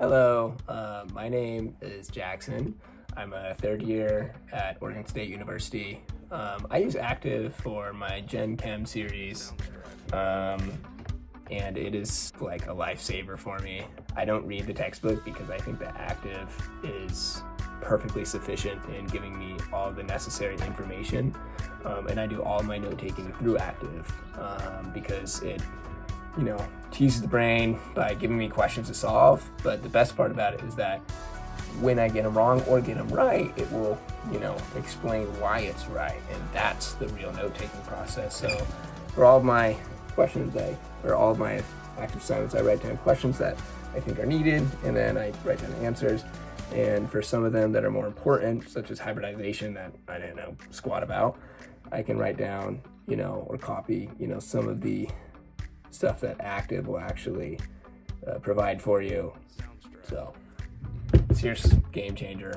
Hello, my name is Jackson. I'm a third year at Oregon State University. I use Aktiv for my Gen Chem series, and it is like a lifesaver for me. I don't read the textbook because I think that Aktiv is perfectly sufficient in giving me all the necessary information, and I do all my note-taking through Aktiv because it teases the brain by giving me questions to solve. But the best part about it is that when I get them wrong or get them right, it will, explain why it's right. And that's the real note-taking process. So for all of my questions, all of my active assignments, I write down questions that I think are needed, and then I write down the answers. And for some of them that are more important, such as hybridization that I didn't know squat about, I can write down, or copy, some of the stuff that Aktiv will actually provide for you. So it's your game changer.